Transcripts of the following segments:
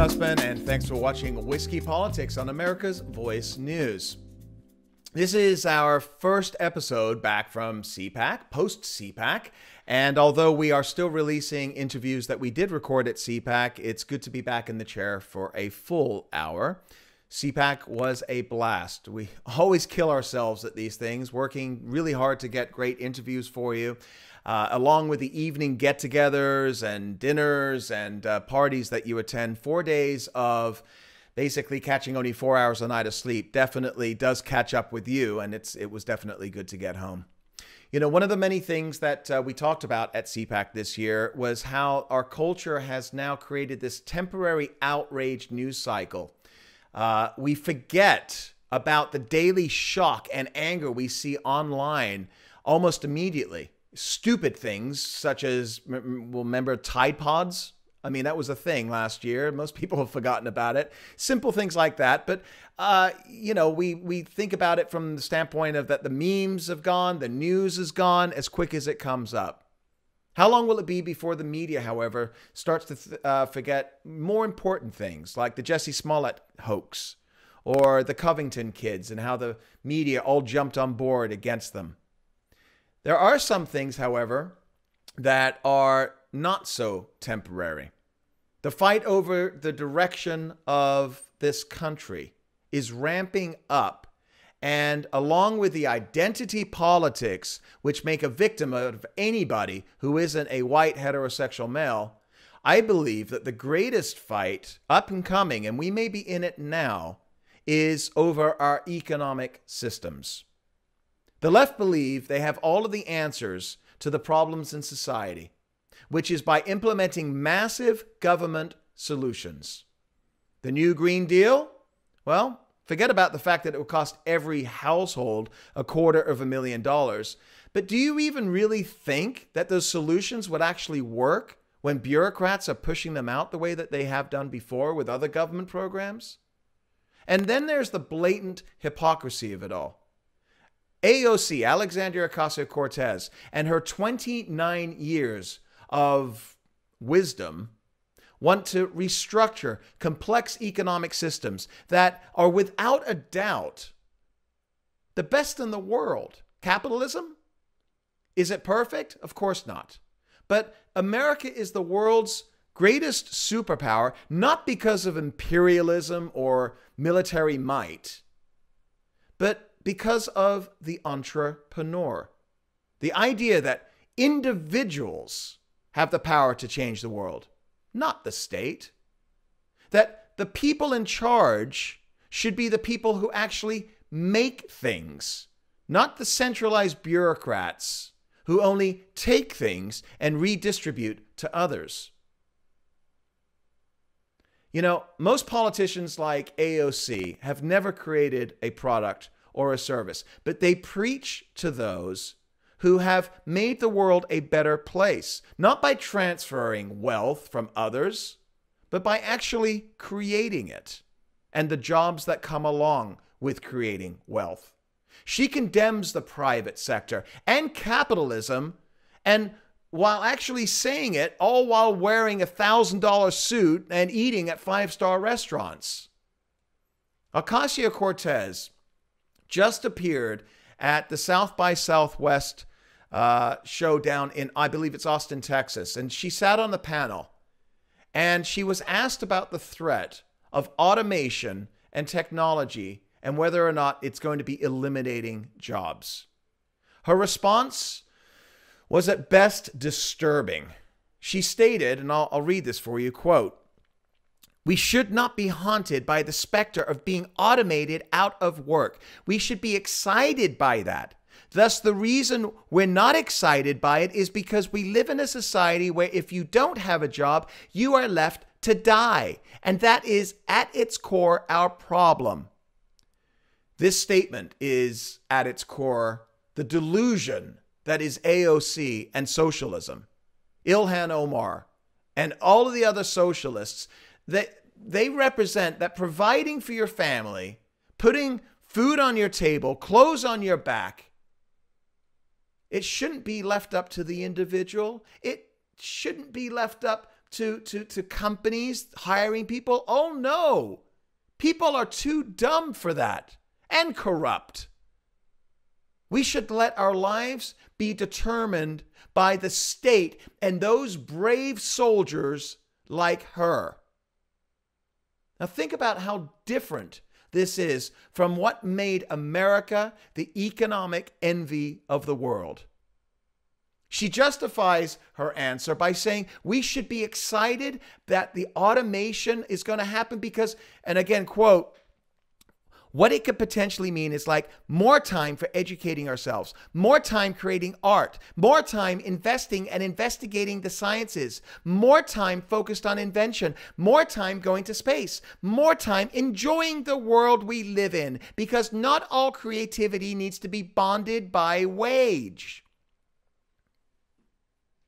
Sussman, and thanks for watching Whiskey Politics on America's Voice News. This is our first episode back from CPAC, post-CPAC, and although we are still releasing interviews that we did record at CPAC, it's good to be back in the chair for a full hour. CPAC was a blast. We always kill ourselves at these things, working really hard to get great interviews for you, along with the evening get-togethers and dinners and parties that you attend. 4 days of basically catching only 4 hours a night of sleep definitely does catch up with you, and it was definitely good to get home. You know, one of the many things that we talked about at CPAC this year was how our culture has now created this temporary outrage news cycle. We forget about the daily shock and anger we see online almost immediately. Stupid things such as, remember Tide Pods? I mean, that was a thing last year. Most people have forgotten about it. Simple things like that. But, you know, we think about it from the standpoint of that the memes have gone, the news is gone as quick as it comes up. How long will it be before the media, however, starts to forget more important things like the Jussie Smollett hoax or the Covington kids and how the media all jumped on board against them? There are some things, however, that are not so temporary. The fight over the direction of this country is ramping up, and along with the identity politics, which make a victim of anybody who isn't a white heterosexual male, I believe that the greatest fight up and coming, and we may be in it now, is over our economic systems. The left believe they have all of the answers to the problems in society, which is by implementing massive government solutions. The new Green Deal? Well, forget about the fact that it will cost every household $250,000. But do you even really think that those solutions would actually work when bureaucrats are pushing them out the way that they have done before with other government programs? And then there's the blatant hypocrisy of it all. AOC, Alexandria Ocasio-Cortez, and her 29 years of wisdom want to restructure complex economic systems that are without a doubt the best in the world. Capitalism? Is it perfect? Of course not. But America is the world's greatest superpower, not because of imperialism or military might, but because of the entrepreneur. The idea that individuals have the power to change the world, not the state. That the people in charge should be the people who actually make things, not the centralized bureaucrats who only take things and redistribute to others. You know, most politicians like AOC have never created a product or a service, but they preach to those who have made the world a better place, not by transferring wealth from others, but by actually creating it and the jobs that come along with creating wealth. She condemns the private sector and capitalism, and while actually saying it, all while wearing a $1,000 suit and eating at five-star restaurants. Ocasio-Cortez just appeared at the South by Southwest show down in, I believe it's Austin, Texas. And she sat on the panel and she was asked about the threat of automation and technology and whether or not it's going to be eliminating jobs. Her response was at best disturbing. She stated, and I'll read this for you, quote, "We should not be haunted by the specter of being automated out of work. We should be excited by that. Thus, the reason we're not excited by it is because we live in a society where if you don't have a job, you are left to die. And that is at its core our problem." This statement is at its core the delusion that is AOC and socialism. Ilhan Omar and all of the other socialists, that they represent that providing for your family, putting food on your table, clothes on your back, it shouldn't be left up to the individual. It shouldn't be left up to companies hiring people? Oh no. People are too dumb for that and corrupt. We should let our lives be determined by the state and those brave soldiers like her. Now think about how different this is from what made America the economic envy of the world. She justifies her answer by saying we should be excited that the automation is going to happen because, and again, quote, what it could potentially mean is like more time for educating ourselves, more time creating art, more time investing and investigating the sciences, more time focused on invention, more time going to space, more time enjoying the world we live in, because not all creativity needs to be bonded by wage.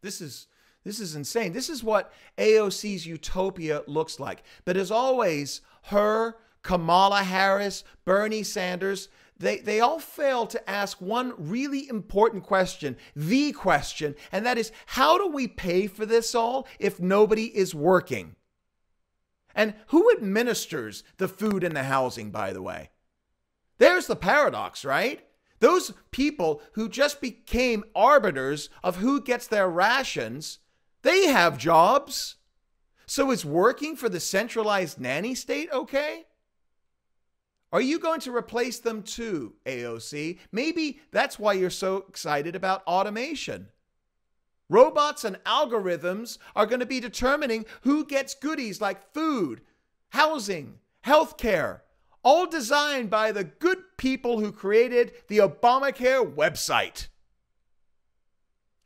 This is insane. This is what AOC's utopia looks like. But as always, her, Kamala Harris, Bernie Sanders, they all fail to ask one really important question, the question, and that is, how do we pay for this all if nobody is working? And who administers the food and the housing, by the way? There's the paradox, right? Those people who just became arbiters of who gets their rations, they have jobs. So is working for the centralized nanny state okay? Are you going to replace them too, AOC? Maybe that's why you're so excited about automation. Robots and algorithms are going to be determining who gets goodies like food, housing, healthcare, all designed by the good people who created the Obamacare website.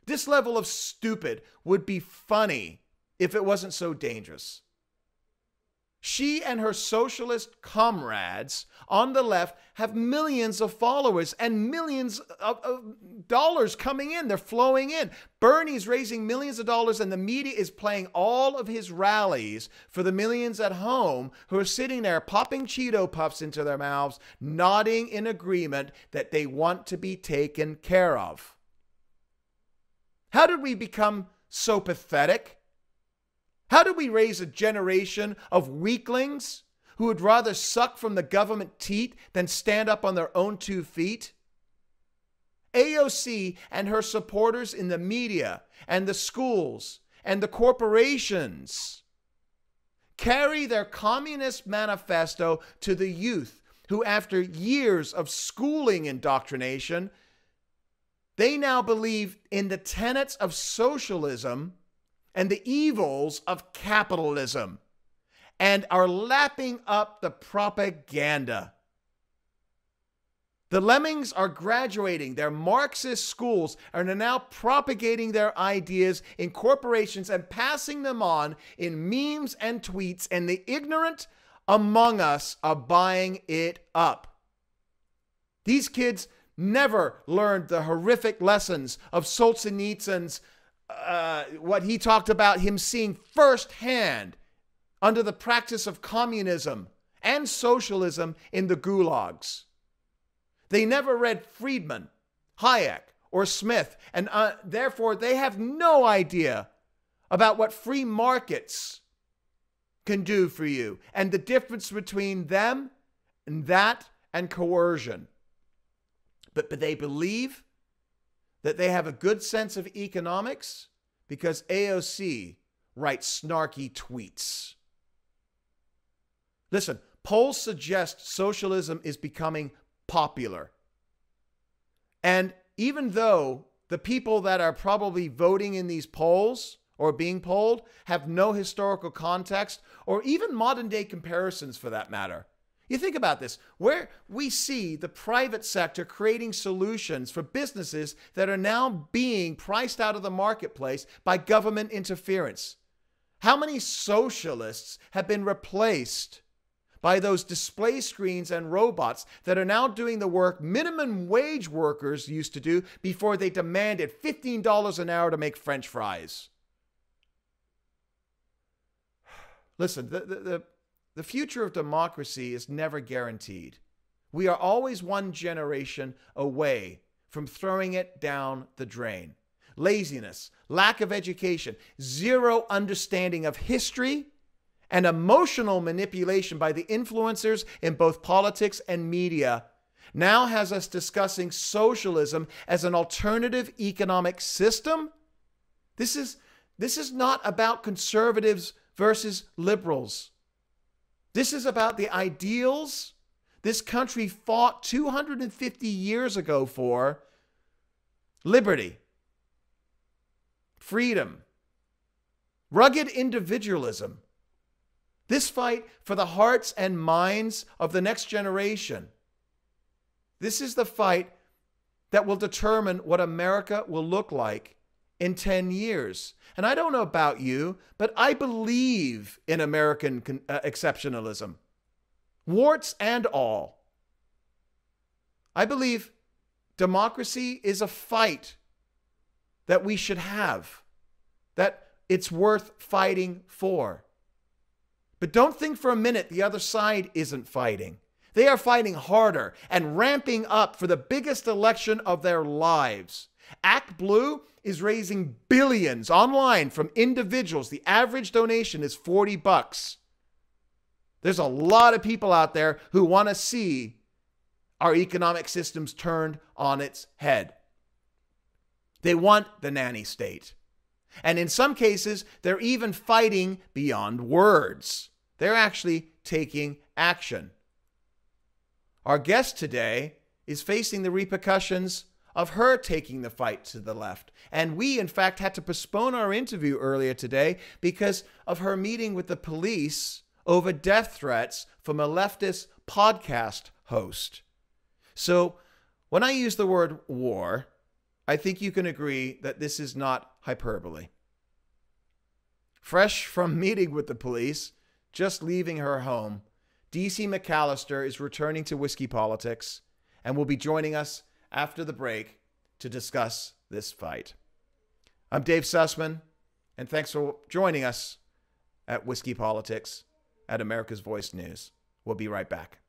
This level of stupid would be funny if it wasn't so dangerous. She and her socialist comrades on the left have millions of followers and millions of dollars coming in. They're flowing in. Bernie's raising millions of dollars, and the media is playing all of his rallies for the millions at home who are sitting there popping Cheeto Puffs into their mouths, nodding in agreement that they want to be taken care of. How did we become so pathetic? How did we raise a generation of weaklings who would rather suck from the government teat than stand up on their own 2 feet? AOC and her supporters in the media and the schools and the corporations carry their communist manifesto to the youth who, after years of schooling indoctrination, they now believe in the tenets of socialism and the evils of capitalism, and are lapping up the propaganda. The lemmings are graduating their Marxist schools and are now propagating their ideas in corporations and passing them on in memes and tweets, and the ignorant among us are buying it up. These kids never learned the horrific lessons of Solzhenitsyn's what he talked about him seeing firsthand under the practice of communism and socialism in the gulags. They never read Friedman, Hayek, or Smith, and therefore they have no idea about what free markets can do for you and the difference between them and that and coercion. But they believe that they have a good sense of economics because AOC writes snarky tweets. Listen, polls suggest socialism is becoming popular. And even though the people that are probably voting in these polls or being polled have no historical context or even modern day comparisons for that matter, you think about this, where we see the private sector creating solutions for businesses that are now being priced out of the marketplace by government interference. How many socialists have been replaced by those display screens and robots that are now doing the work minimum wage workers used to do before they demanded $15 an hour to make French fries? Listen, the future of democracy is never guaranteed. We are always one generation away from throwing it down the drain. laziness, lack of education, zero understanding of history, and emotional manipulation by the influencers in both politics and media now has us discussing socialism as an alternative economic system. This is not about conservatives versus liberals. This is about the ideals this country fought 250 years ago for: liberty, freedom, rugged individualism. This fight for the hearts and minds of the next generation. This is the fight that will determine what America will look like in 10 years. And I don't know about you, but I believe in American exceptionalism, warts and all. I believe democracy is a fight that we should have, that it's worth fighting for. But don't think for a minute the other side isn't fighting. They are fighting harder and ramping up for the biggest election of their lives. Act Blue is raising billions online from individuals. The average donation is $40. There's a lot of people out there who want to see our economic systems turned on its head. They want the nanny state. And in some cases, they're even fighting beyond words. They're actually taking action. Our guest today is facing the repercussions of her taking the fight to the left. And we, in fact, had to postpone our interview earlier today because of her meeting with the police over death threats from a leftist podcast host. So when I use the word war, I think you can agree that this is not hyperbole. Fresh from meeting with the police, just leaving her home, DC McAllister is returning to Whiskey Politics and will be joining us after the break to discuss this fight. I'm Dave Sussman, and thanks for joining us at Whiskey Politics at America's Voice News. We'll be right back.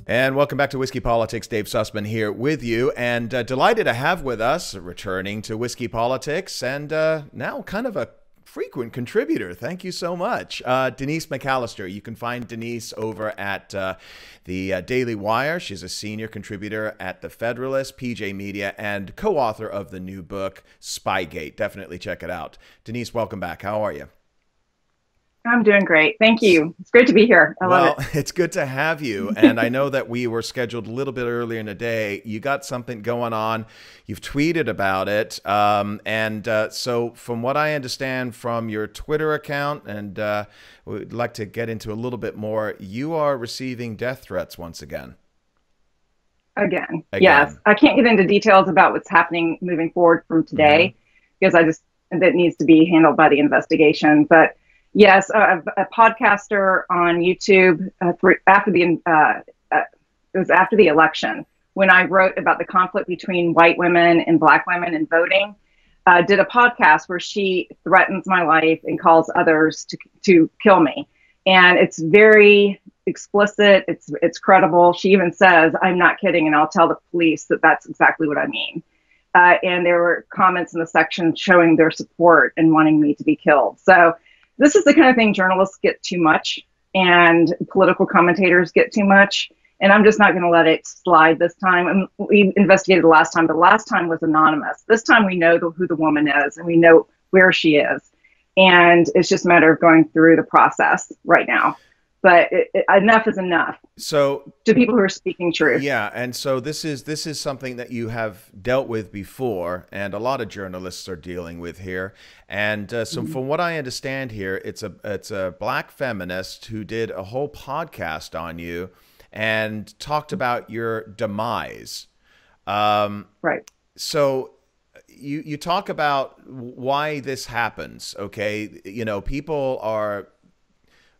And welcome back to Whiskey Politics. Dave Sussman here with you, and delighted to have with us, returning to Whiskey Politics, and now kind of a frequent contributor. Thank you so much. Denise McAllister. You can find Denise over at the Daily Wire. She's a senior contributor at The Federalist, PJ Media, and co-author of the new book, Spygate. Definitely check it out. Denise, welcome back. How are you? I'm doing great. Thank you. It's great to be here. I love it. It's good to have you. And I know that we were scheduled a little bit earlier in the day. You got something going on. You've tweeted about it. So from what I understand from your Twitter account, and we'd like to get into a little bit more, you are receiving death threats once again. Again. Yes. I can't get into details about what's happening moving forward from today, because that needs to be handled by the investigation. But yes, a podcaster on YouTube it was after the election, when I wrote about the conflict between white women and black women in voting, did a podcast where she threatens my life and calls others to kill me. And it's very explicit. It's credible. She even says, "I'm not kidding, and I'll tell the police that that's exactly what I mean." And there were comments in the section showing their support and wanting me to be killed. So this is the kind of thing journalists get too much and political commentators get too much. And I'm just not going to let it slide this time. And we investigated the last time. The last time was anonymous. This time we know who the woman is and we know where she is. And it's just a matter of going through the process right now. But enough is enough. So to people who are speaking truth. Yeah, and so this is something that you have dealt with before, and a lot of journalists are dealing with here. And so, from what I understand here, it's a black feminist who did a whole podcast on you and talked about your demise. Right. So you talk about why this happens. Okay, people are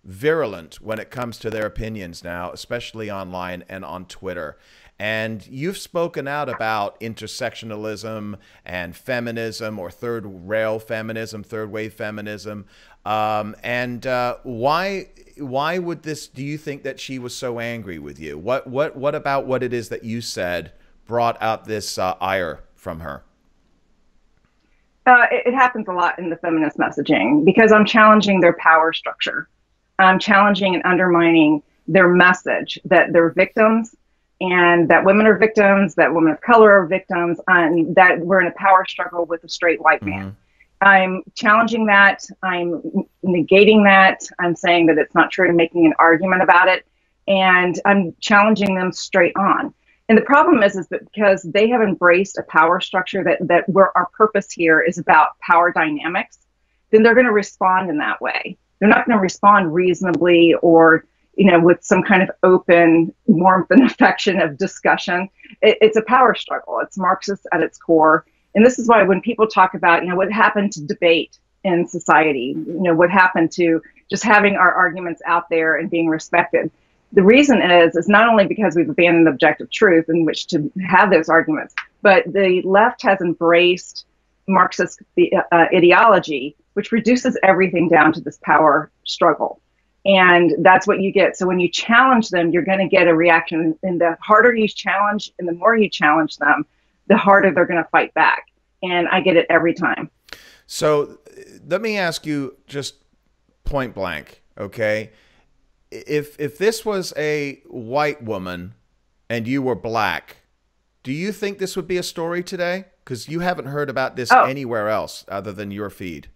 virulent when it comes to their opinions now, especially online and on Twitter. And you've spoken out about intersectionalism and feminism, or third rail feminism, third wave feminism. Why would this, do you think that she was so angry with you? What about what it is that you said brought out this ire from her? It happens a lot in the feminist messaging because I'm challenging their power structure. I'm challenging and undermining their message that they're victims, and that women are victims, that women of color are victims, and that we're in a power struggle with a straight white man. I'm challenging that. I'm negating that. I'm saying that it's not true and making an argument about it. And I'm challenging them straight on. And the problem is that because they have embraced a power structure that where our purpose here is about power dynamics, then they're going to respond in that way. They're not going to respond reasonably or, with some kind of open warmth and affection of discussion. It's a power struggle. It's Marxist at its core. And this is why when people talk about, what happened to debate in society, what happened to just having our arguments out there and being respected. The reason is not only because we've abandoned objective truth in which to have those arguments, but the left has embraced Marxist ideology, which reduces everything down to this power struggle. And that's what you get. So when you challenge them, you're going to get a reaction. And the harder you challenge and the more you challenge them, the harder they're going to fight back. And I get it every time. So let me ask you just point blank, okay? If this was a white woman and you were black, do you think this would be a story today? Because you haven't heard about this anywhere else other than your feed.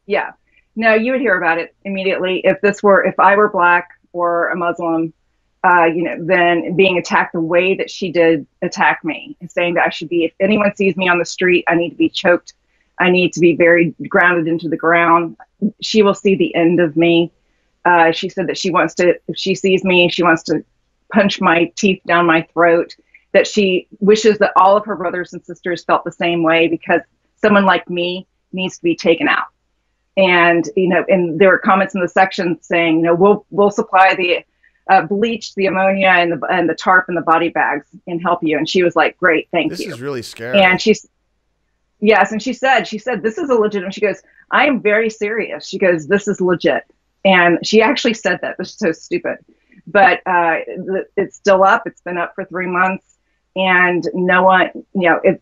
Yeah. No, you would hear about it immediately. If I were black or a Muslim, then being attacked the way that she did attack me, and saying that I should be, if anyone sees me on the street, I need to be choked. I need to be very grounded into the ground. She will see the end of me. She said that if she sees me, she wants to punch my teeth down my throat, that she wishes that all of her brothers and sisters felt the same way because someone like me needs to be taken out. And, and there were comments in the section saying, we'll supply the bleach, the ammonia, and the tarp and the body bags and help you. And she was like, great, thank you. This is really scary. And yes. And she said, this is a legitimate, she goes, I am very serious. She goes, this is legit. And she actually said that. This is so stupid. But it's still up. It's been up for 3 months. And no one,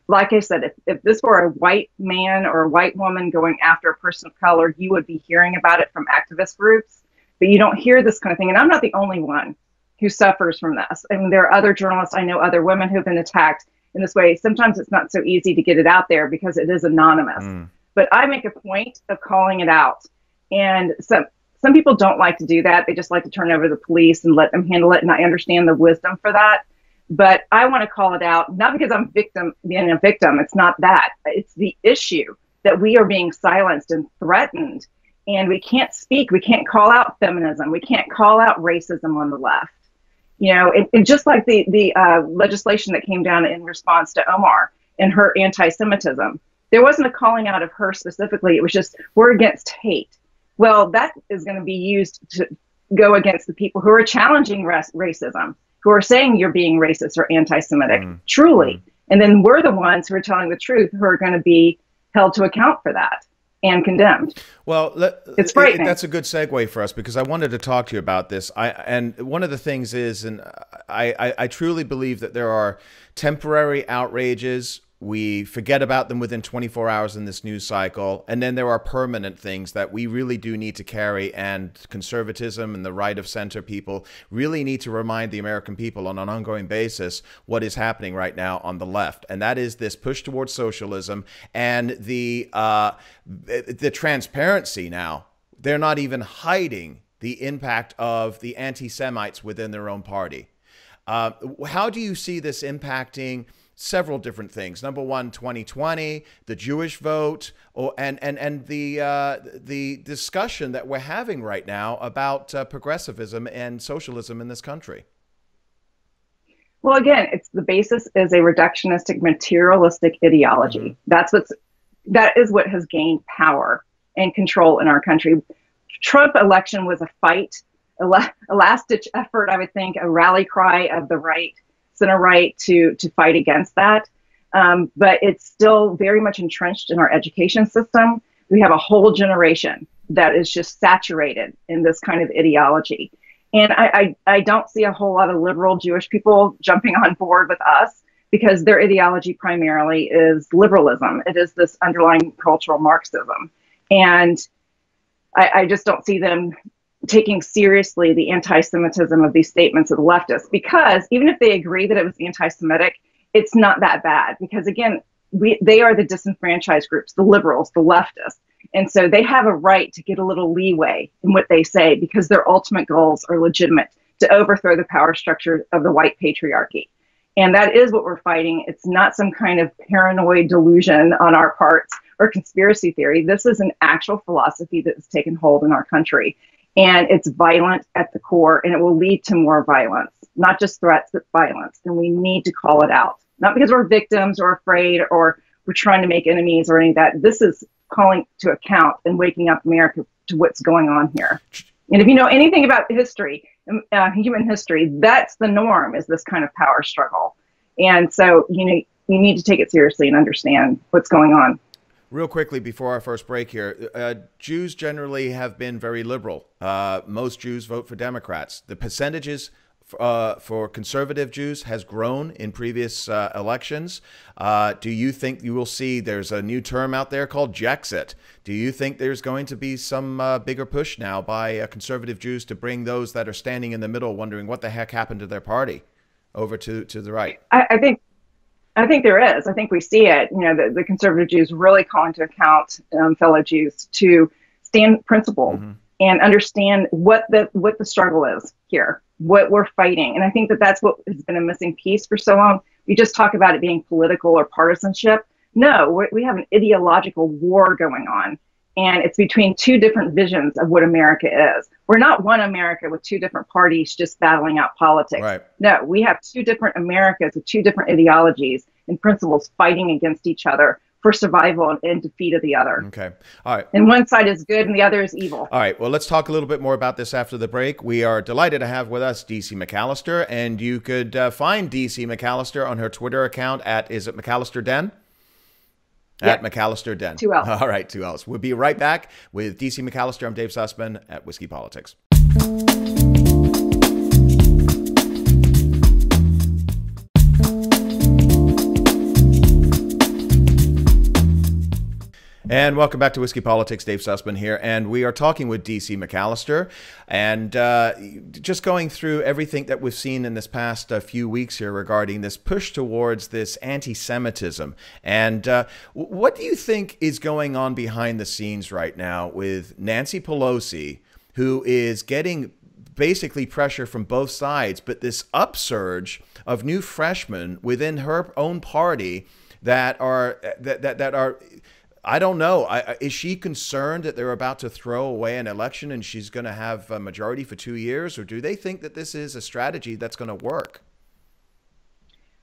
like I said, if this were a white man or a white woman going after a person of color, you would be hearing about it from activist groups. But you don't hear this kind of thing. And I'm not the only one who suffers from this. I mean, there are other journalists. I know other women who've been attacked in this way. Sometimes it's not so easy to get it out there because it is anonymous. But I make a point of calling it out. And some people don't like to do that. They just like to turn over to the police and let them handle it. And I understand the wisdom for that. But I want to call it out, not because I'm being a victim. It's not that. It's the issue that we are being silenced and threatened. And we can't speak. We can't call out feminism. We can't call out racism on the left. And just like the legislation that came down in response to Omar and her anti-Semitism, there wasn't a calling out of her specifically. It was just, we're against hate. Well, that is going to be used to go against the people who are challenging racism, who are saying you're being racist or anti-Semitic, truly. And then we're the ones who are telling the truth who are going to be held to account for that and condemned. Well, it's frightening. That's a good segue for us because I wanted to talk to you about this. And one of the things is, and I truly believe that there are temporary outrages. We forget about them within 24 hours in this news cycle. And then there are permanent things that we really do need to carry. And conservatism and the right of center people really need to remind the American people on an ongoing basis what is happening right now on the left. And that is this push towards socialism and the transparency now. They're not even hiding the impact of the anti-Semites within their own party. How do you see this impacting several different things? Number one, 2020, the Jewish vote, and the discussion that we're having right now about progressivism and socialism in this country. Well, again, the basis is a reductionistic, materialistic ideology. That is what has gained power and control in our country. Trump election was a fight, a last-ditch effort, I would think, a rally cry of the right, center right to fight against that. But it's still very much entrenched in our education system. We have a whole generation that is just saturated in this kind of ideology. And I don't see a whole lot of liberal Jewish people jumping on board with us because their ideology primarily is liberalism. It is this underlying cultural Marxism. And I just don't see them taking seriously the anti-Semitism of these statements of the leftists, because even if they agree that it was anti-Semitic, it's not that bad. Because again, they are the disenfranchised groups, the liberals, the leftists. And so they have a right to get a little leeway in what they say because their ultimate goals are legitimate, to overthrow the power structure of the white patriarchy. And that is what we're fighting. It's not some kind of paranoid delusion on our parts or conspiracy theory. This is an actual philosophy that has taken hold in our country. And it's violent at the core, and it will lead to more violence, not just threats, but violence. And we need to call it out, not because we're victims or afraid or we're trying to make enemies or any of that. This is calling to account and waking up America to what's going on here. And if you know anything about history, human history, that's the norm, is this kind of power struggle. And so, you need to take it seriously and understand what's going on. Real quickly before our first break here, Jews generally have been very liberal. Most Jews vote for Democrats. The percentages for conservative Jews has grown in previous elections. Do you think you will see, there's a new term out there called Jexit. Do you think there's going to be some bigger push now by conservative Jews to bring those that are standing in the middle wondering what the heck happened to their party over to the right? I think there is. I think we see it. The conservative Jews really calling to account fellow Jews to stand principled and understand what the struggle is here, what we're fighting. And I think that that's what has been a missing piece for so long. We just talk about it being political or partisanship. No, we have an ideological war going on. And it's between two different visions of what America is. We're not one America with two different parties just battling out politics. Right. No, we have two different Americas with two different ideologies and principles fighting against each other for survival and defeat of the other. Okay. All right. And one side is good and the other is evil. All right. Well, let's talk a little bit more about this after the break. We are delighted to have with us DC McAllister, and you could find DC McAllister on her Twitter account at, is it McAllister Den? At McAllister Den. 2 L's. All right, 2 L's. We'll be right back with DC McAllister. I'm Dave Sussman at Whiskey Politics. And welcome back to Whiskey Politics. Dave Sussman here, and we are talking with DC McAllister, and just going through everything that we've seen in this past few weeks here regarding this push towards this anti-Semitism. And what do you think is going on behind the scenes right now with Nancy Pelosi, who is getting basically pressure from both sides, but this upsurge of new freshmen within her own party that are I don't know. Is she concerned that they're about to throw away an election and she's going to have a majority for 2 years? Or do they think that this is a strategy that's going to work?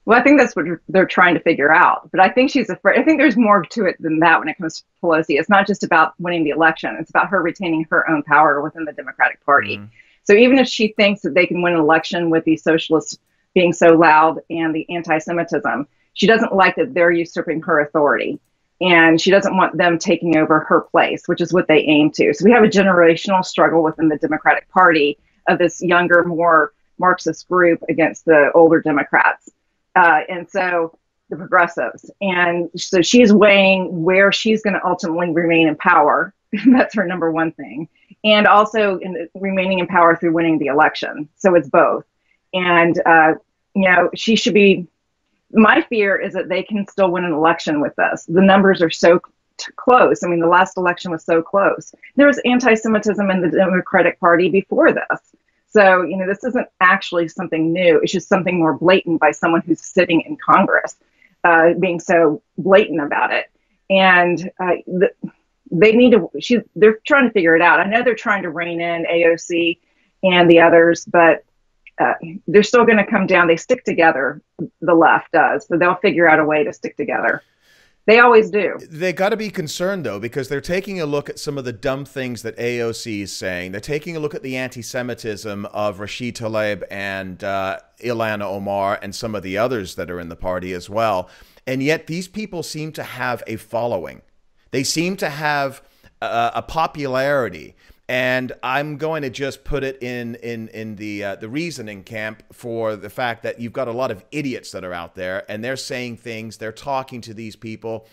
Well, I think that's what they're trying to figure out. But I think she's afraid. I think there's more to it than that when it comes to Pelosi. It's not just about winning the election. It's about her retaining her own power within the Democratic Party. So even if she thinks that they can win an election with the socialists being so loud and the anti-Semitism, she doesn't like that they're usurping her authority. And she doesn't want them taking over her place, which is what they aim to. So we have a generational struggle within the Democratic Party of this younger, more Marxist group against the older Democrats. And so the progressives. And so she's weighing where she's going to ultimately remain in power. That's her number one thing. And also remaining in power through winning the election. So it's both. And, she should be. My fear is that they can still win an election with this. The numbers are so close. I mean, the last election was so close. There was anti-Semitism in the Democratic Party before this. So, this isn't actually something new. It's just something more blatant by someone who's sitting in Congress, being so blatant about it. And they're trying to figure it out. I know they're trying to rein in AOC and the others, but they're still going to come down. They stick together. The left does, so they'll figure out a way to stick together. They always do. They got to be concerned, though, because they're taking a look at some of the dumb things that AOC is saying. They're taking a look at the anti-Semitism of Rashid Tlaib and Ilhan Omar and some of the others that are in the party as well. And yet these people seem to have a following. They seem to have a popularity. And I'm going to just put it in the reasoning camp for the fact that you've got a lot of idiots that are out there, and they're saying things, they're talking to these people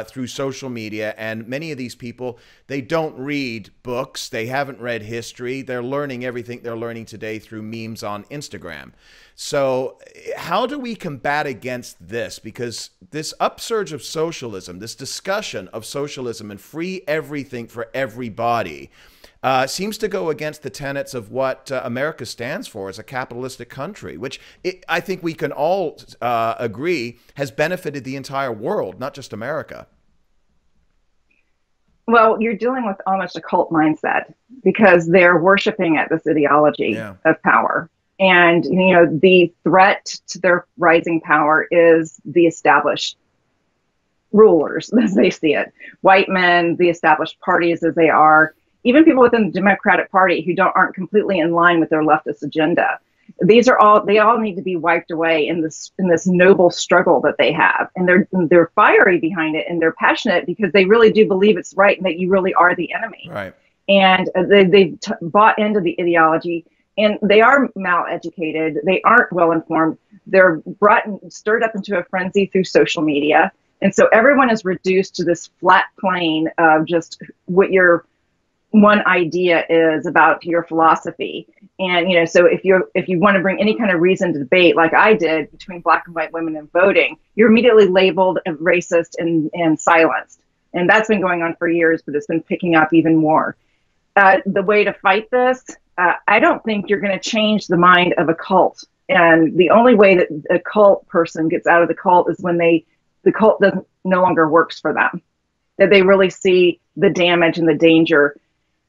through social media, and many of these people, they don't read books, they haven't read history, they're learning everything they're learning today through memes on Instagram. So how do we combat against this? Because this upsurge of socialism, this discussion of socialism and free everything for everybody, seems to go against the tenets of what America stands for as a capitalistic country, which I think we can all agree has benefited the entire world, not just America. Well, you're dealing with almost a cult mindset because they're worshiping at this ideology of power. And, you know, the threat to their rising power is the established rulers, as they see it. White men, the established parties as they are, even people within the Democratic Party who aren't completely in line with their leftist agenda. They all need to be wiped away in this noble struggle that they have. And they're fiery behind it, and they're passionate because they really do believe it's right and that you really are the enemy. Right. And they've bought into the ideology, and they are maleducated. They aren't well informed. They're stirred up into a frenzy through social media. And so everyone is reduced to this flat plane of just what your one idea is about your philosophy. And, you know, so if you want to bring any kind of reason to debate, like I did between black and white women and voting, you're immediately labeled a racist and silenced. And that's been going on for years, but it's been picking up even more. The way to fight this, I don't think you're going to change the mind of a cult. And the only way that a cult person gets out of the cult is when the cult no longer works for them, that they really see the damage and the danger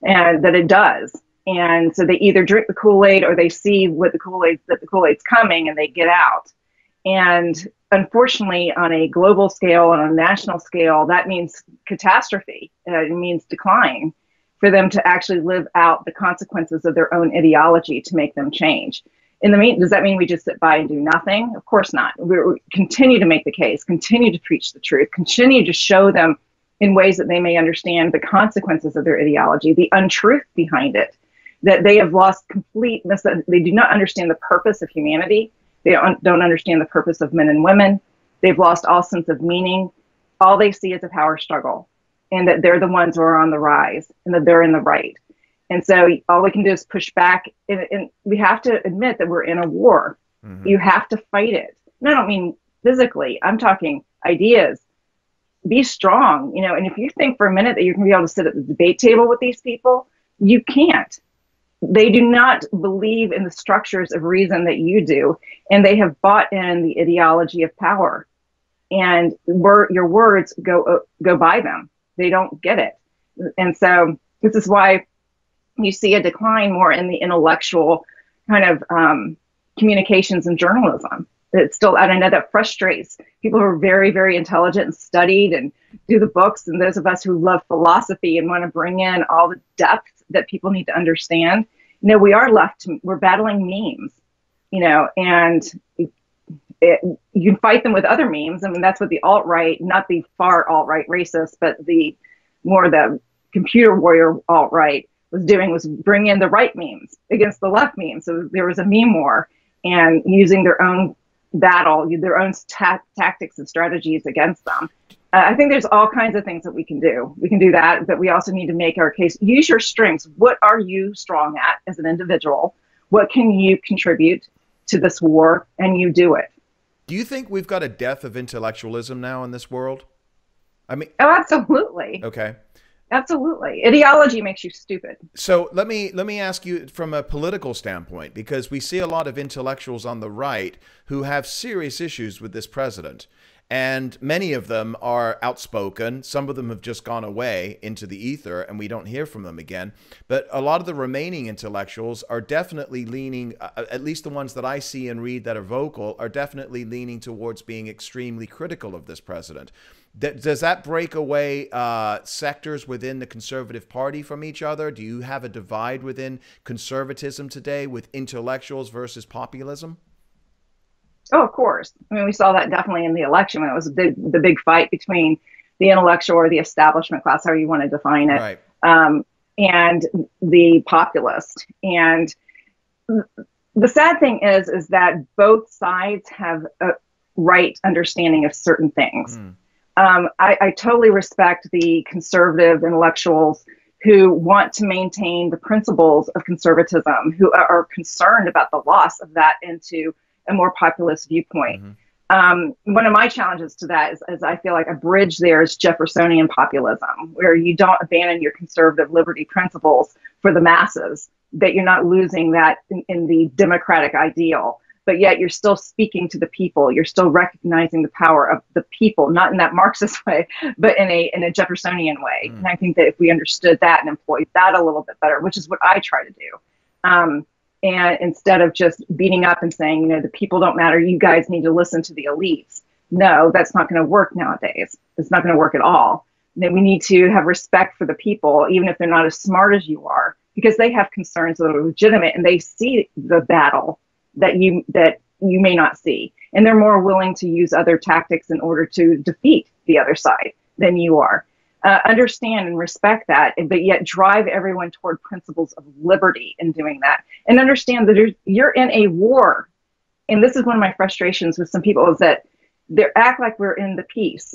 and that it does. And so they either drink the Kool-Aid or they see that the Kool-Aid's coming and they get out. And unfortunately, on a global scale and on a national scale, that means catastrophe. It means decline for them to actually live out the consequences of their own ideology to make them change. In the meantime, does that mean we just sit by and do nothing? Of course not. We continue to make the case, continue to preach the truth, continue to show them in ways that they may understand the consequences of their ideology, the untruth behind it, that they have lost they do not understand the purpose of humanity. They don't understand the purpose of men and women. They've lost all sense of meaning. All they see is a power struggle, and that they're the ones who are on the rise and that they're in the right. And so all we can do is push back. And we have to admit that we're in a war. Mm-hmm. You have to fight it. And I don't mean physically. I'm talking ideas. Be strong, you know, and if you think for a minute that you're going to be able to sit at the debate table with these people, you can't. They do not believe in the structures of reason that you do, and they have bought in the ideology of power. And your words go by them. They don't get it. And so this is why you see a decline more in the intellectual kind of communications and journalism. It's still, and I know that frustrates people who are very, very intelligent and studied and do the books, and those of us who love philosophy and want to bring in all the depth that people need to understand. You know, we're battling memes, you know, and you can fight them with other memes. I mean, that's what the alt-right, not the far alt-right racist, but the computer warrior alt-right was doing, was bring in the right memes against the left memes. So there was a meme war, and using their own battle, their own tactics and strategies against them. I think there's all kinds of things that we can do. We can do that, but we also need to make our case. Use your strengths. What are you strong at as an individual? What can you contribute to this war? And you do it. Do you think we've got a death of intellectualism now in this world? I mean, oh, absolutely. Okay. Absolutely. Ideology makes you stupid. So let me ask you from a political standpoint, because we see a lot of intellectuals on the right who have serious issues with this president. And many of them are outspoken. Some of them have just gone away into the ether and we don't hear from them again. But a lot of the remaining intellectuals are definitely leaning, at least the ones that I see and read that are vocal, are definitely leaning towards being extremely critical of this president. Does that break away sectors within the Conservative Party from each other? Do you have a divide within conservatism today with intellectuals versus populism? Oh, of course. I mean, we saw that definitely in the election when it was the big fight between the intellectual or the establishment class, however you want to define it, right, and the populist. And the sad thing is that both sides have a right understanding of certain things. I totally respect the conservative intellectuals who want to maintain the principles of conservatism, who are concerned about the loss of that into a more populist viewpoint. One of my challenges to that is I feel like a bridge there is Jeffersonian populism, where you don't abandon your conservative liberty principles for the masses, that you're not losing that in the democratic ideal, but yet you're still speaking to the people. You're still recognizing the power of the people, not in that Marxist way, but in a Jeffersonian way. And I think that if we understood that and employed that a little bit better, which is what I try to do, and instead of just beating up and saying, the people don't matter, you guys need to listen to the elites. No, that's not going to work nowadays. It's not going to work at all. Then we need to have respect for the people, even if they're not as smart as you are, because they have concerns that are legitimate and they see the battle that you may not see. And they're more willing to use other tactics in order to defeat the other side than you are. Understand and respect that, but yet drive everyone toward principles of liberty in doing that. And understand that you're in a war. And this is one of my frustrations with some people, is that they act like we're in the peace,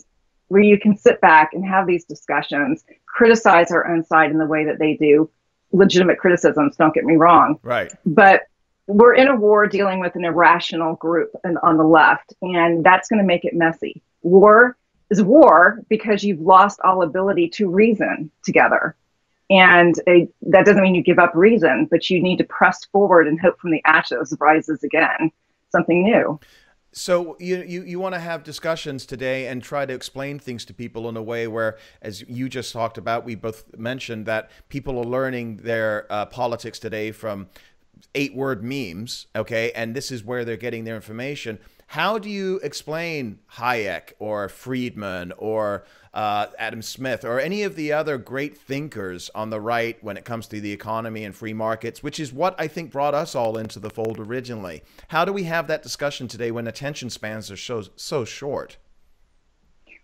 where you can sit back and have these discussions, criticize our own side in the way that they do. Legitimate criticisms, don't get me wrong. Right. But we're in a war dealing with an irrational group on the left, and that's going to make it messy. War is war because you've lost all ability to reason together. And that doesn't mean you give up reason, but you need to press forward and hope from the ashes rises again, something new. So you want to have discussions today and try to explain things to people in a way where, as you just talked about, we both mentioned that people are learning their politics today from 8-word memes, okay? And this is where they're getting their information. How do you explain Hayek or Friedman or Adam Smith or any of the other great thinkers on the right when it comes to the economy and free markets, which is what I think brought us all into the fold originally? How do we have that discussion today when attention spans are so short?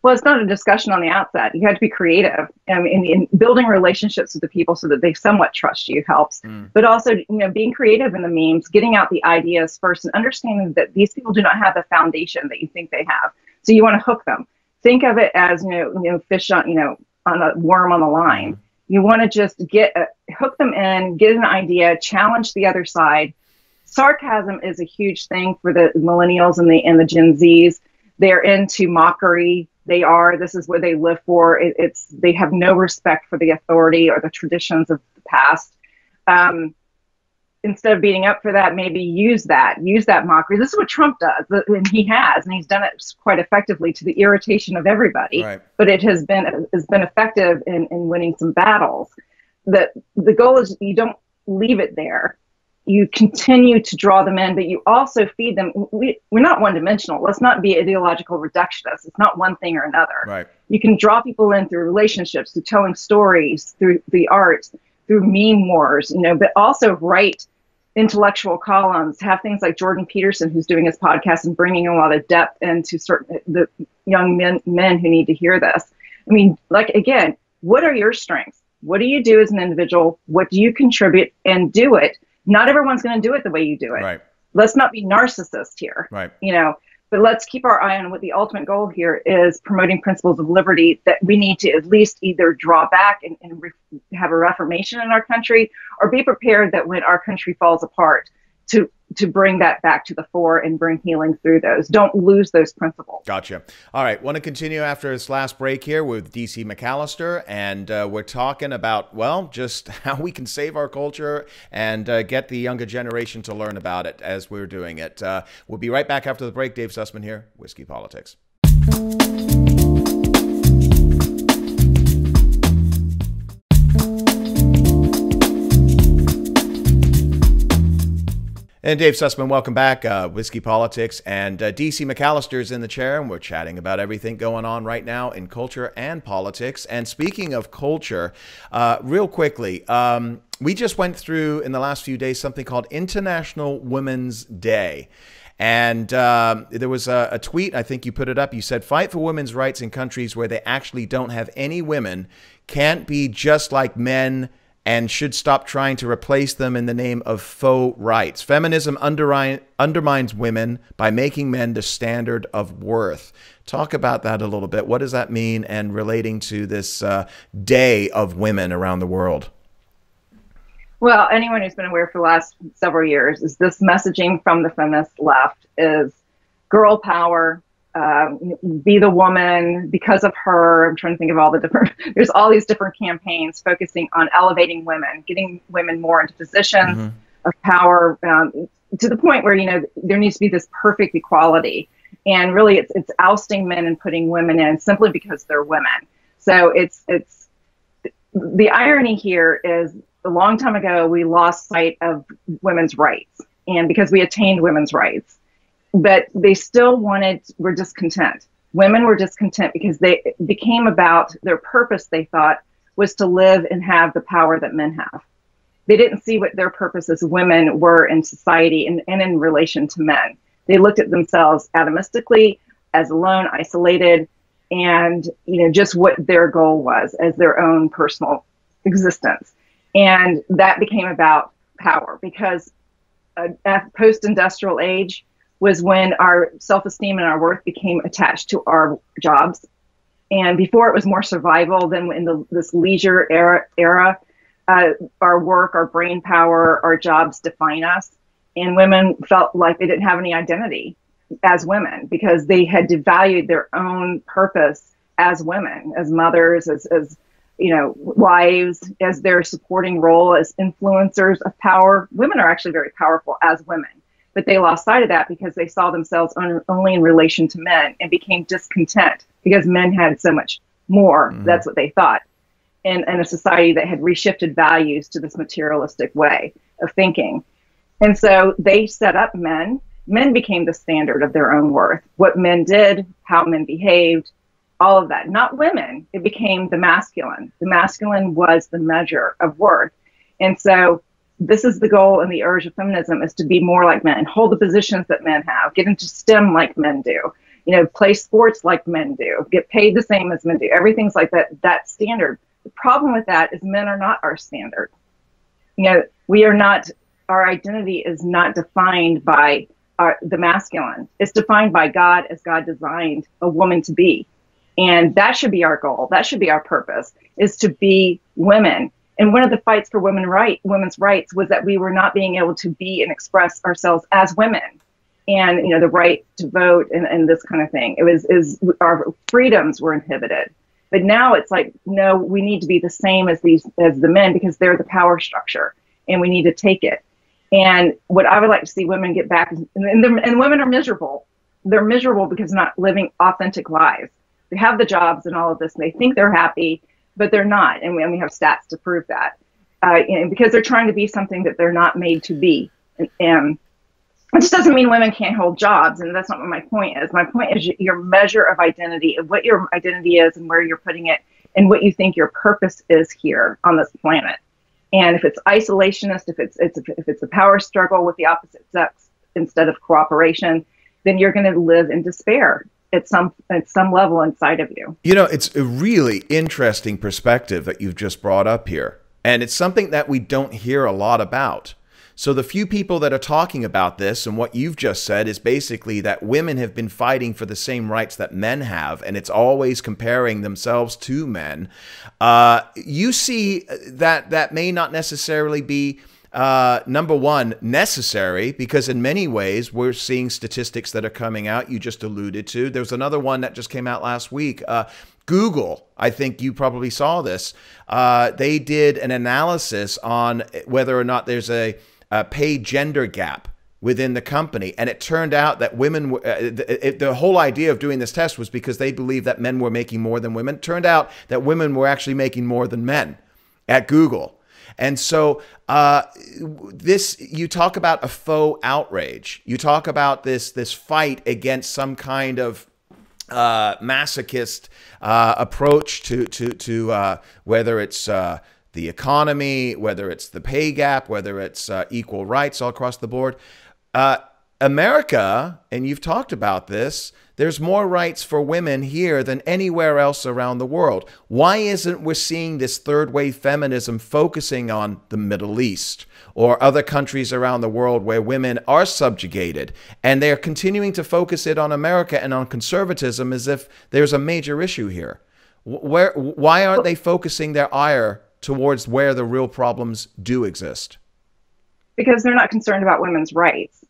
Well, it's not a discussion on the outset. You have to be creative. In building relationships with the people so that they somewhat trust you helps. But also, being creative in the memes, getting out the ideas first, and understanding that these people do not have the foundation that you think they have. So you want to hook them. Think of it as fish on on a worm on the line. You want to just hook them in, get an idea, challenge the other side. Sarcasm is a huge thing for the millennials and the Gen Zs. They're into mockery. This is what they live for. They have no respect for the authority or the traditions of the past. Instead of beating up for that, maybe use that mockery. This is what Trump does, and he's done it quite effectively to the irritation of everybody. Right. But it has been effective in winning some battles. The goal is you don't leave it there. You continue to draw them in, but you also feed them. We're not one-dimensional. Let's not be ideological reductionists. It's not one thing or another. Right. You can draw people in through relationships, through telling stories, through the arts, through meme wars, but also write intellectual columns, have things like Jordan Peterson, who's doing his podcast and bringing a lot of depth into the young men who need to hear this. I mean, again, what are your strengths? What do you do as an individual? What do you contribute? And do it. Not everyone's going to do it the way you do it. Right. Let's not be narcissists here. Right. But let's keep our eye on what the ultimate goal here is: promoting principles of liberty, that we need to at least either draw back and have a reformation in our country, or be prepared that when our country falls apart, to bring that back to the fore and bring healing through those. Don't lose those principles. Gotcha. All right. Want to continue after this last break here with DC McAllister. And we're talking about, just how we can save our culture and get the younger generation to learn about it as we're doing it. We'll be right back after the break. Dave Sussman here, Whiskey Politics. And Dave Sussman, welcome back. Whiskey Politics, and DC McAllister's in the chair, and we're chatting about everything going on right now in culture and politics. And speaking of culture, real quickly, we just went through in the last few days something called International Women's Day. And there was a tweet, I think you put it up, you said, fight for women's rights in countries where they actually don't have any women, can't be just like men, and should stop trying to replace them in the name of faux rights. Feminism undermines women by making men the standard of worth. Talk about that a little bit. What does that mean, and relating to this day of women around the world? Well, anyone who's been aware for the last several years is this messaging from the feminist left is girl power, be the woman, because of her. I'm trying to think of all the different, there's all these different campaigns focusing on elevating women, getting women more into positions of power, to the point where, you know, there needs to be this perfect equality. And really it's ousting men and putting women in simply because they're women. So it's the irony here is a long time ago, we lost sight of women's rights, and because we attained women's rights, but they still were discontent. Women were discontent because they became about their purpose, they thought, was to live and have the power that men have. They didn't see what their purpose as women were in society and in relation to men. They looked at themselves atomistically, as alone, isolated, and, you know, just what their goal was as their own personal existence. And that became about power, because at post-industrial age was when our self-esteem and our worth became attached to our jobs. And before, it was more survival. Then in this leisure era, our work, our brain power, our jobs define us. And women felt like they didn't have any identity as women because they had devalued their own purpose as women, as mothers, as you know, wives, as their supporting role as influencers of power. Women are actually very powerful as women, but they lost sight of that because they saw themselves only in relation to men and became discontent because men had so much more. That's what they thought. In a society that had reshifted values to this materialistic way of thinking. And so they set up men. Men became the standard of their own worth. What men did, how men behaved, all of that. Not women. It became the masculine. The masculine was the measure of worth. And so this is the goal and the urge of feminism, is to be more like men, hold the positions that men have, get into STEM like men do, you know, play sports like men do, get paid the same as men do. Everything's like that standard. The problem with that is men are not our standard. You know, we are not, our identity is not defined by the masculine. It's defined by God, as God designed a woman to be. And that should be our goal. That should be our purpose, is to be women. And one of the fights for women's rights was that we were not being able to be and express ourselves as women. And, you know, the right to vote and this kind of thing. Our freedoms were inhibited. But now it's like, no, we need to be the same as the men, because they're the power structure and we need to take it. And what I would like to see women get back, and women are miserable. They're miserable because they're not living authentic lives. They have the jobs and all of this, and they think they're happy, but they're not. And we have stats to prove that. And because they're trying to be something that they're not made to be. And it just doesn't mean women can't hold jobs, and that's not what my point is. My point is your measure of identity, of what your identity is and where you're putting it, and what you think your purpose is here on this planet. And if it's isolationist, if it's a power struggle with the opposite sex instead of cooperation, then you're going to live in despair at some level inside of you. You know, it's a really interesting perspective that you've just brought up here, and it's something that we don't hear a lot about. So the few people that are talking about this, and what you've just said, is basically that women have been fighting for the same rights that men have, and it's always comparing themselves to men. You see that may not necessarily be, number one, necessary, because in many ways we're seeing statistics that are coming out. You just alluded to. There's another one that just came out last week. Google, I think you probably saw this. They did an analysis on whether or not there's a pay gender gap within the company. And it turned out that women, the whole idea of doing this test was because they believed that men were making more than women. It turned out that women were actually making more than men at Google. And so you talk about a faux outrage. You talk about this fight against some kind of masochist approach to whether it's the economy, whether it's the pay gap, whether it's equal rights all across the board. America, and you've talked about this, there's more rights for women here than anywhere else around the world. Why isn't we seeing this third wave feminism focusing on the Middle East or other countries around the world where women are subjugated? And they're continuing to focus it on America and on conservatism as if there's a major issue here. Why aren't they focusing their ire towards where the real problems do exist? Because they're not concerned about women's rights.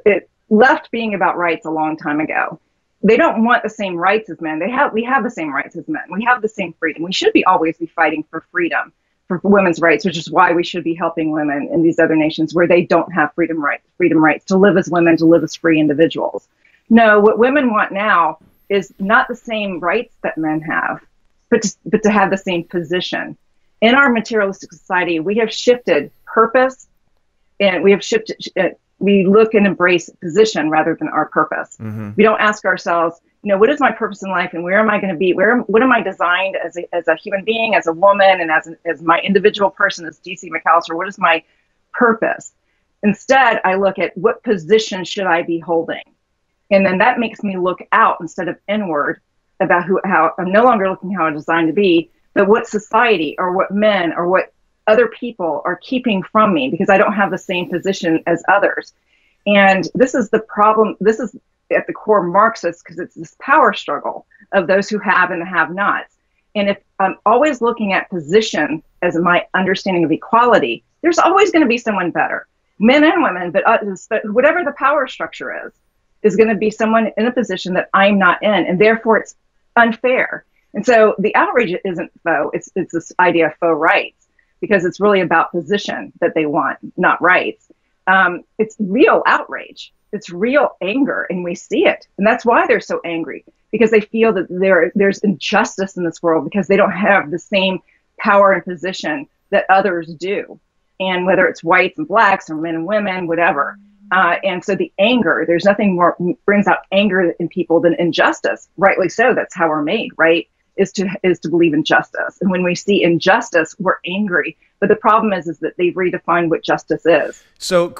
It left being about rights a long time ago. They don't want the same rights as men. We have the same rights as men. We have the same freedom. We should always be fighting for freedom, for women's rights, which is why we should be helping women in these other nations where they don't have freedom rights to live as women, to live as free individuals. No, what women want now is not the same rights that men have, but to have the same position. In our materialistic society, we have shifted purpose, and we have shifted. We look and embrace position rather than our purpose. Mm-hmm. We don't ask ourselves, what is my purpose in life, and where am I going to be? What am I designed as a human being, as a woman, and as my individual person, as DC McAllister? What is my purpose? Instead, I look at what position should I be holding, and then that makes me look out instead of inward about how I'm no longer looking how I'm designed to be, but what society or what men or what other people are keeping from me because I don't have the same position as others. And this is the problem. This is at the core Marxist, because it's this power struggle of those who have and the have-nots. And if I'm always looking at position as my understanding of equality, there's always going to be someone better, men and women, but whatever the power structure is going to be someone in a position that I'm not in, and therefore it's unfair. And so the outrage isn't faux, it's this idea of faux rights, because it's really about position that they want, not rights. It's real outrage. It's real anger, and we see it. And that's why they're so angry, because they feel that there's injustice in this world because they don't have the same power and position that others do. And whether it's whites and blacks or men and women, whatever. And so the anger, there's nothing more brings out anger in people than injustice. Rightly so. That's how we're made, right? Is to believe in justice. And when we see injustice, we're angry. But the problem is that they've redefined what justice is. So,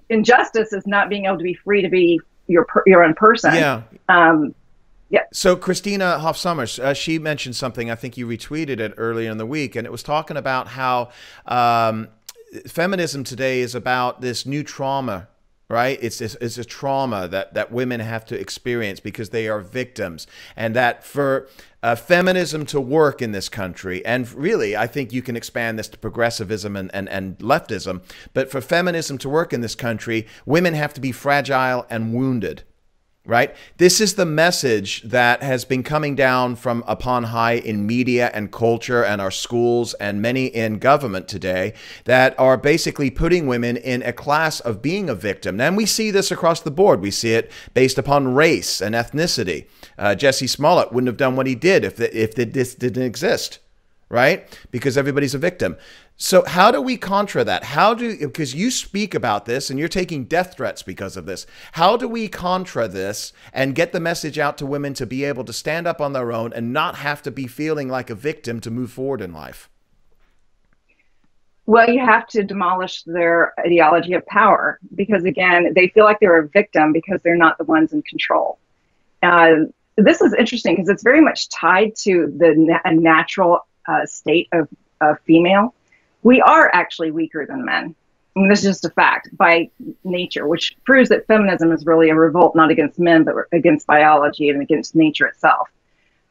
injustice is not being able to be free to be your own person. Yeah. Yeah. So Christina Hoff Sommers, she mentioned something. I think you retweeted it earlier in the week, and it was talking about how feminism today is about this new trauma. Right? It's a trauma that women have to experience because they are victims. And that for feminism to work in this country, and really, I think you can expand this to progressivism and leftism, but for feminism to work in this country, women have to be fragile and wounded. Right? This is the message that has been coming down from upon high in media and culture and our schools and many in government today that are basically putting women in a class of being a victim. And we see this across the board. We see it based upon race and ethnicity. Jesse Smollett wouldn't have done what he did if this didn't exist. Right? Because everybody's a victim. So how do we contra that? Because you speak about this and you're taking death threats because of this. How do we contra this and get the message out to women to be able to stand up on their own and not have to be feeling like a victim to move forward in life? Well, you have to demolish their ideology of power because, again, they feel like they're a victim because they're not the ones in control. This is interesting because it's very much tied to a natural state of female. We are actually weaker than men. I mean, this is just a fact by nature, which proves that feminism is really a revolt, not against men, but against biology and against nature itself.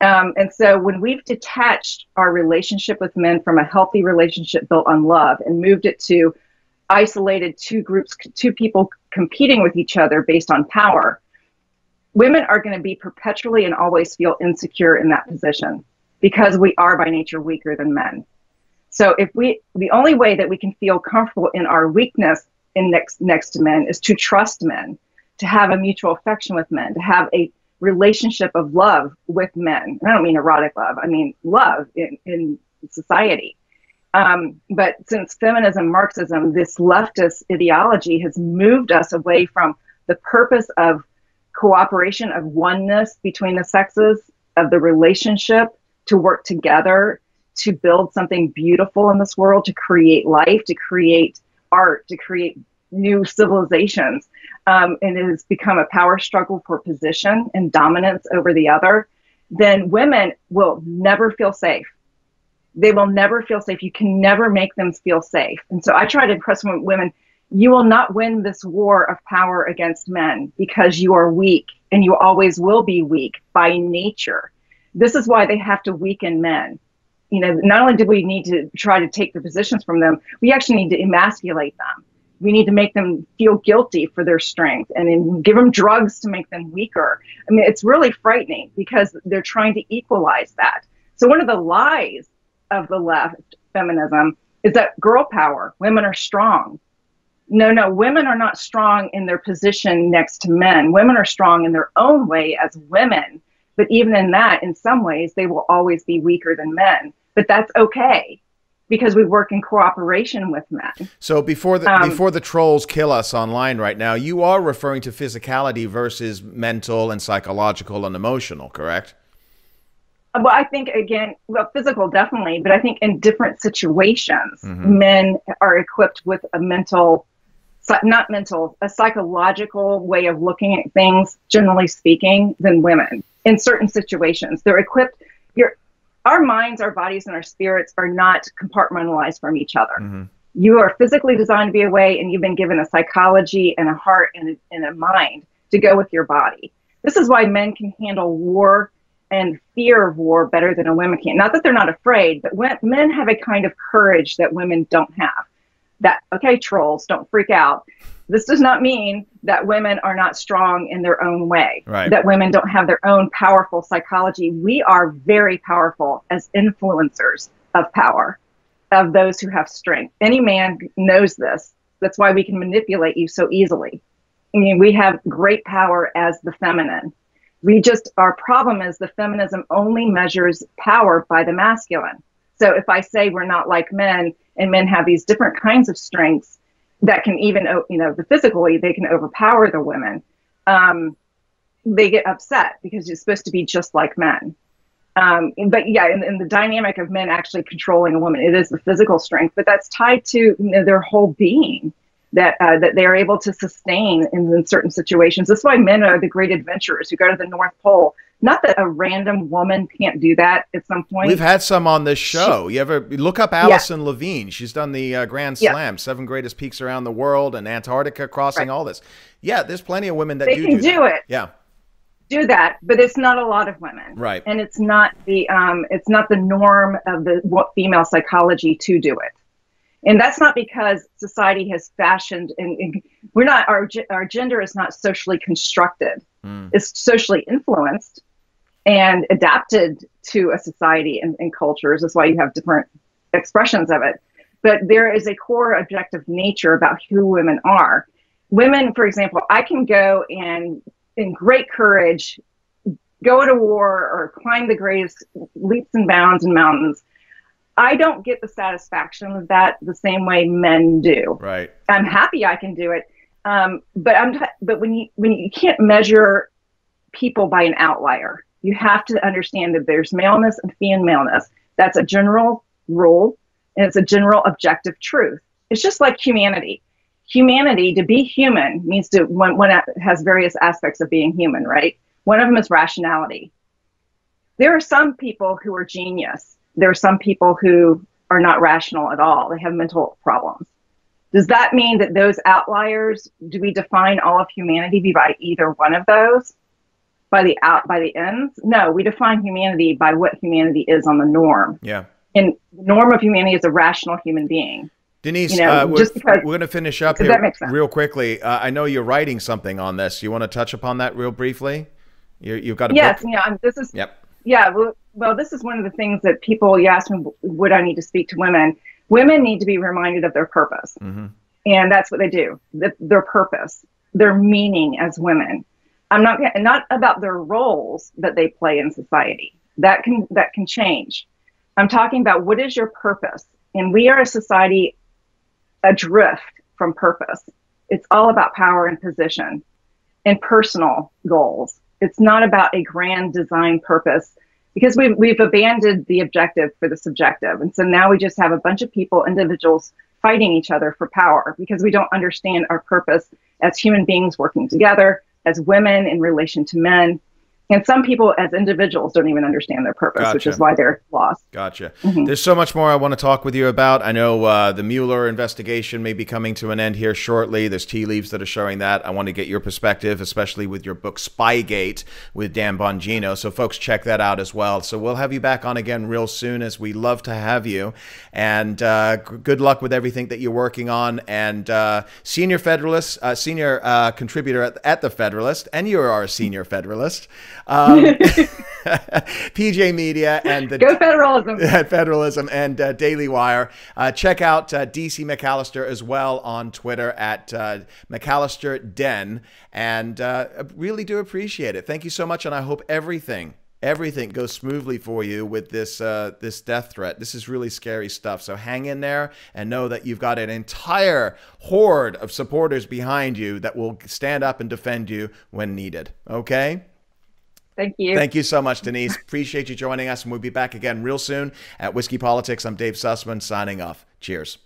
And so when we've detached our relationship with men from a healthy relationship built on love and moved it to isolated two people competing with each other based on power, women are going to be perpetually and always feel insecure in that position because we are by nature weaker than men. So the only way that we can feel comfortable in our weakness next to men is to trust men, to have a mutual affection with men, to have a relationship of love with men. And I don't mean erotic love. I mean love in society. But since feminism, Marxism, this leftist ideology has moved us away from the purpose of cooperation, of oneness between the sexes, of the relationship, to work together, to build something beautiful in this world, to create life, to create art, to create new civilizations. And it has become a power struggle for position and dominance over the other. Then women will never feel safe. They will never feel safe. You can never make them feel safe. And so I try to impress women, you will not win this war of power against men because you are weak, and you always will be weak by nature. This is why they have to weaken men. You know, not only do we need to try to take the positions from them, we actually need to emasculate them. We need to make them feel guilty for their strength and then give them drugs to make them weaker. I mean, it's really frightening because they're trying to equalize that. So one of the lies of the left feminism is that girl power, women are strong. No, women are not strong in their position next to men. Women are strong in their own way as women. But even in that, in some ways, they will always be weaker than men. But that's okay because we work in cooperation with men. So before the trolls kill us online right now, you are referring to physicality versus mental and psychological and emotional, correct? Well, I think, again, physical, definitely. But I think in different situations, men are equipped with a a psychological way of looking at things, generally speaking, than women. In certain situations, they're equipped. Our minds, our bodies, and our spirits are not compartmentalized from each other. You are physically designed to be a way, and you've been given a psychology and a heart and a mind to go with your body. This is why men can handle war and fear of war better than a woman can. Not that they're not afraid, but men have a kind of courage that women don't have. Okay, trolls, don't freak out. This does not mean that women are not strong in their own way, that women don't have their own powerful psychology. We are very powerful as influencers of power, of those who have strength. Any man knows this. That's why we can manipulate you so easily. I mean, we have great power as the feminine. Our problem is the feminism only measures power by the masculine. So if I say we're not like men, and men have these different kinds of strengths that can even, physically, they can overpower the women. They get upset because you're supposed to be just like men. But yeah, in the dynamic of men actually controlling a woman, it is the physical strength, but that's tied to their whole being that they're able to sustain in certain situations. That's why men are the great adventurers who go to the North Pole. Not that a random woman can't do that at some point. We've had some on this show. You ever look up Allison Levine? She's done the Grand Slam, 7 greatest peaks around the world, and Antarctica crossing, all this. Yeah, there's plenty of women that they can do it. Yeah, do that, but it's not a lot of women. Right, and it's not the norm of the female psychology to do it. And that's not because society has fashioned, and we're not, our gender is not socially constructed. It's socially influenced and adapted to a society and cultures. That's why you have different expressions of it. But there is a core objective nature about who women are. Women, for example, I can go and, in great courage, go to war or climb the greatest leaps and bounds and mountains. I don't get the satisfaction of that the same way men do. Right. I'm happy I can do it, but when you can't measure people by an outlier, you have to understand that there's maleness and femaleness. That's a general rule, and it's a general objective truth. It's just like humanity. Humanity, to be human, means one has various aspects of being human, right? One of them is rationality. There are some people who are genius. There are some people who are not rational at all. They have mental problems. Does that mean that those outliers, do we define all of humanity by either one of those? By the ends? No, we define humanity by what humanity is on the norm. Yeah. And the norm of humanity is a rational human being. Denise, we're going to finish up here real quickly. I know you're writing something on this. You want to touch upon that real briefly? You've got a book? Yeah. This is. Yep. Yeah. Well, this is one of the things that you ask me, would I need to speak to women? Women need to be reminded of their purpose. And that's what they do. Their purpose, their meaning as women. I'm not about their roles that they play in society. That can change. I'm talking about what is your purpose. And we are a society adrift from purpose. It's all about power and position and personal goals. It's not about a grand design purpose, because we've abandoned the objective for the subjective. And so now we just have a bunch of people, individuals, fighting each other for power because we don't understand our purpose as human beings working together, as women in relation to men. And some people as individuals don't even understand their purpose, Gotcha. which is why they're lost. Gotcha. Mm-hmm. There's so much more I want to talk with you about. I know the Mueller investigation may be coming to an end here shortly. There's tea leaves that are showing that. I want to get your perspective, especially with your book Spygate with Dan Bongino. So folks, check that out as well. So we'll have you back on again real soon, as we love to have you. And good luck with everything that you're working on. And senior Federalist, senior contributor at the Federalist, and you are a senior Federalist. PJ Media and the Go Federalism. Federalism and Daily Wire. Check out DC McAllister as well on Twitter at McAllister Den, and really do appreciate it. Thank you so much, and I hope everything goes smoothly for you with this this death threat. This is really scary stuff. So hang in there and know that you've got an entire horde of supporters behind you that will stand up and defend you when needed. Okay? Thank you. Thank you so much, Denise. Appreciate you joining us, and we'll be back again real soon at Whiskey Politics. I'm Dave Sussman signing off. Cheers.